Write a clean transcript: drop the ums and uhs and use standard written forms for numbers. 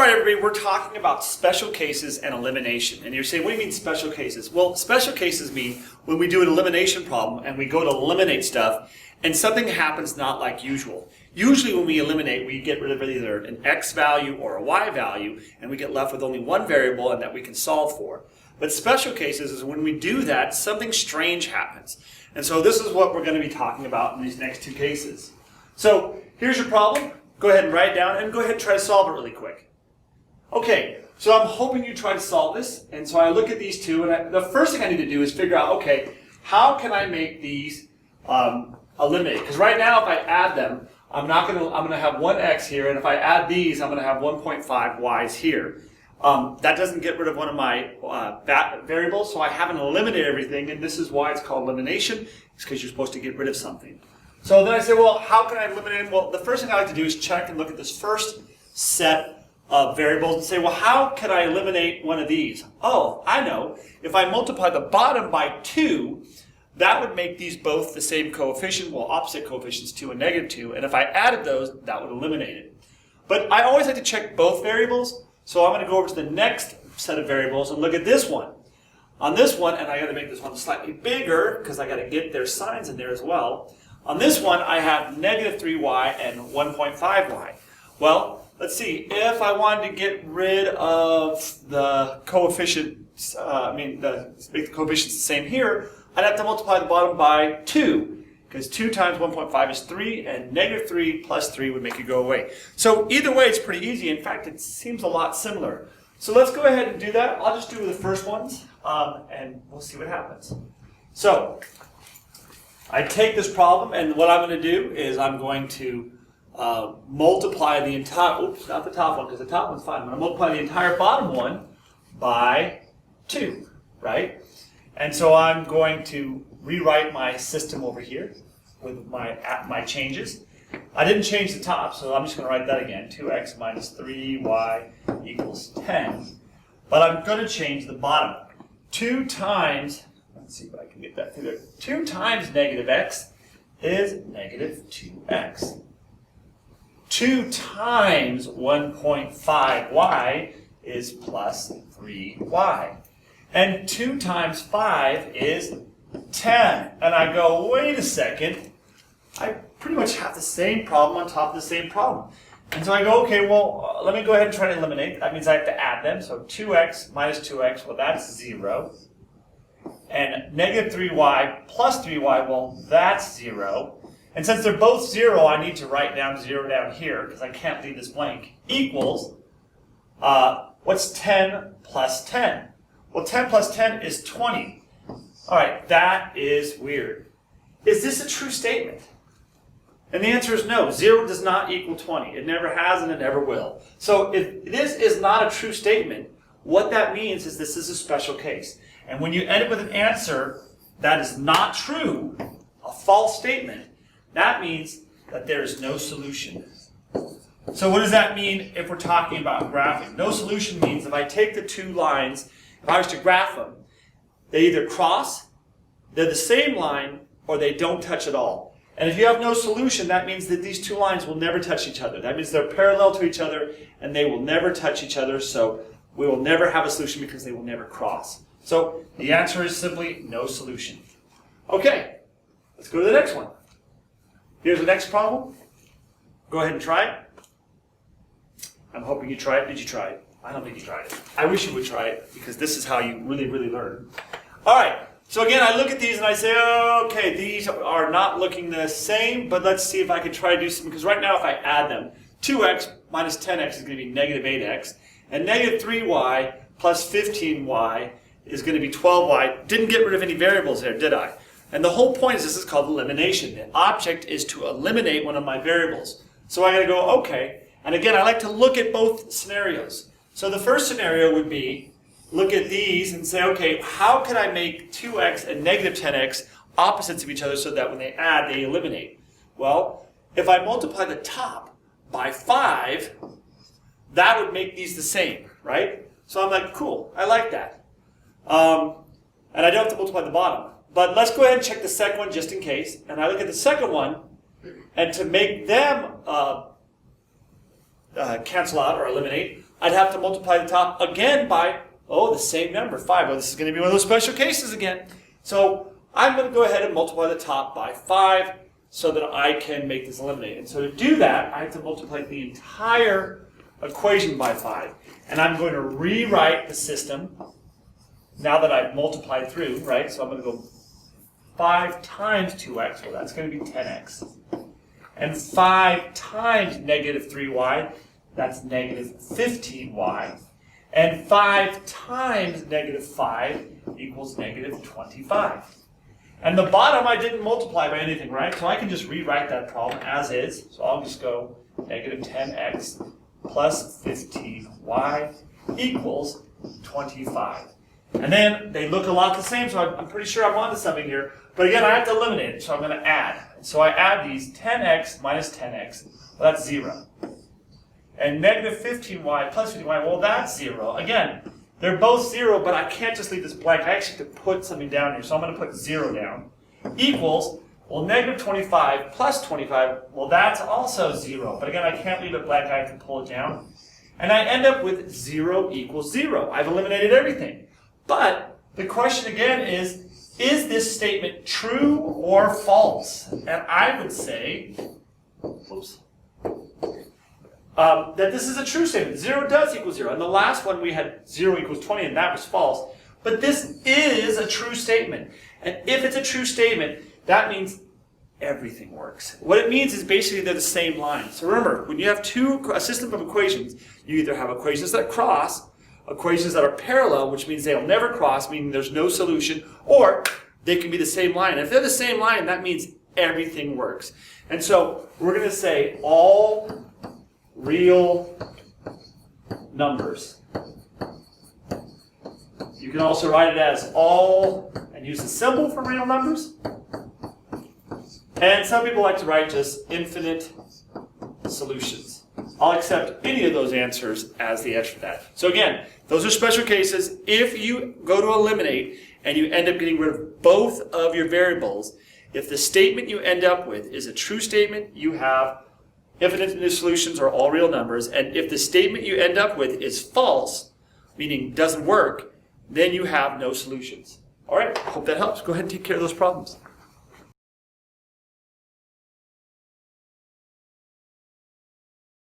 All right, everybody, we're talking about special cases and elimination. And you're saying, what do you mean special cases? Well, special cases mean when we do an elimination problem and we go to eliminate stuff and something happens not like usual. Usually when we eliminate, we get rid of either an x value or a y value, and we get left with only one variable and that we can solve for. But special cases is when we do that, something strange happens. And so this is what we're going to be talking about in these next two cases. So here's your problem. Go ahead and write it down and go ahead and try to solve it really quick. Okay, so I'm hoping you try to solve this, and so I look at these two, and the first thing I need to do is figure out, okay, how can I make these eliminate? Because right now, if I add them, I'm going to have one x here, and if I add these, I'm going to have 1.5 y's here. That doesn't get rid of one of my variables, so I haven't eliminated everything, and this is why it's called elimination. It's because you're supposed to get rid of something. So then I say, well, how can I eliminate them? Well, the first thing I like to do is check and look at this first set of variables and say, well, how can I eliminate one of these? Oh, I know. If I multiply the bottom by 2, that would make these both the same coefficient, well, opposite coefficients, 2 and negative 2, and if I added those, that would eliminate it. But I always like to check both variables, so I'm going to go over to the next set of variables and look at this one. On this one, and I got to make this one slightly bigger because I got to get their signs in there as well. On this one, I have negative 3y and 1.5y. Well, let's see, if I wanted to get rid of the coefficients, make the coefficients the same here, I'd have to multiply the bottom by 2, because 2 times 1.5 is 3, and negative 3 plus 3 would make it go away. So either way, it's pretty easy. In fact, it seems a lot similar. So let's go ahead and do that. I'll just do the first ones, and we'll see what happens. So I take this problem, and what I'm going to do is I'm going to multiply the entire, oops, not the top one, because the top one's fine. I'm going to multiply the entire bottom one by 2, right? And so I'm going to rewrite my system over here with my changes. I didn't change the top, so I'm just going to write that again. 2x minus 3y equals 10. But I'm going to change the bottom. 2 times, let's see if I can get that through there. 2 times negative x is negative 2x. 2 times 1.5y is plus 3y. And 2 times 5 is 10. And I go, wait a second, I pretty much have the same problem on top of the same problem. And so I go, okay, well, let me go ahead and try to eliminate. That means I have to add them. So 2x minus 2x, well, that's 0. And negative 3y plus 3y, well, that's 0. And since they're both 0, I need to write down 0 down here, because I can't leave this blank, equals, what's 10 plus 10? Well, 10 plus 10 is 20. All right, that is weird. Is this a true statement? And the answer is no. 0 does not equal 20. It never has and it never will. So if this is not a true statement, what that means is this is a special case. And when you end up with an answer that is not true, a false statement, that means that there is no solution. So what does that mean if we're talking about graphing? No solution means if I take the two lines, if I was to graph them, they either cross, they're the same line, or they don't touch at all. And if you have no solution, that means that these two lines will never touch each other. That means they're parallel to each other, and they will never touch each other, so we will never have a solution because they will never cross. So the answer is simply no solution. Okay, let's go to the next one. Here's the next problem. Go ahead and try it. I'm hoping you try it. Did you try it? I don't think you tried it. I wish you would try it, because this is how you really, really learn. All right. So again, I look at these and I say, okay, these are not looking the same, but let's see if I can try to do something. Because right now, if I add them, 2x minus 10x is going to be negative 8x, and negative 3y plus 15y is going to be 12y. Didn't get rid of any variables there, did I? And the whole point is this is called elimination. The object is to eliminate one of my variables. So I got to go, okay. And again, I like to look at both scenarios. So the first scenario would be, look at these and say, okay, how can I make 2x and negative 10x opposites of each other so that when they add, they eliminate? Well, if I multiply the top by 5, that would make these the same, right? So I'm like, cool, I like that. And I don't have to multiply the bottom. But let's go ahead and check the second one just in case. And I look at the second one, and to make them cancel out or eliminate, I'd have to multiply the top again by, the same number, 5. Well, this is going to be one of those special cases again. So I'm going to go ahead and multiply the top by 5 so that I can make this eliminate. And so to do that, I have to multiply the entire equation by 5. And I'm going to rewrite the system now that I've multiplied through, right? So I'm going to go 5 times 2x, well, that's going to be 10x. And 5 times negative 3y, that's negative 15y. And 5 times negative 5 equals negative 25. And the bottom I didn't multiply by anything, right? So I can just rewrite that problem as is. So I'll just go negative 10x plus 15y equals 25. And then they look a lot the same, so I'm pretty sure I'm onto something here. But again, I have to eliminate it, so I'm going to add. So I add these 10x minus 10x, well, that's 0. And negative 15y plus 15y, well, that's 0. Again, they're both 0, but I can't just leave this blank. I actually have to put something down here, so I'm going to put 0 down. Equals, well, negative 25 plus 25, well, that's also 0. But again, I can't leave it blank. I have to pull it down. And I end up with 0 equals 0. I've eliminated everything. But the question again is this statement true or false? And I would say, that this is a true statement. 0 does equal 0. And the last one we had 0 equals 20, and that was false. But this is a true statement. And if it's a true statement, that means everything works. What it means is basically they're the same line. So remember, when you have a system of equations, you either have equations that cross, equations that are parallel, which means they'll never cross, meaning there's no solution, or they can be the same line. And if they're the same line, that means everything works. And so we're going to say all real numbers. You can also write it as all, and use the symbol for real numbers. And some people like to write just infinite solutions. I'll accept any of those answers as the answer for that. So again, those are special cases. If you go to eliminate and you end up getting rid of both of your variables, if the statement you end up with is a true statement, you have infinite solutions or all real numbers. And if the statement you end up with is false, meaning doesn't work, then you have no solutions. All right, hope that helps. Go ahead and take care of those problems.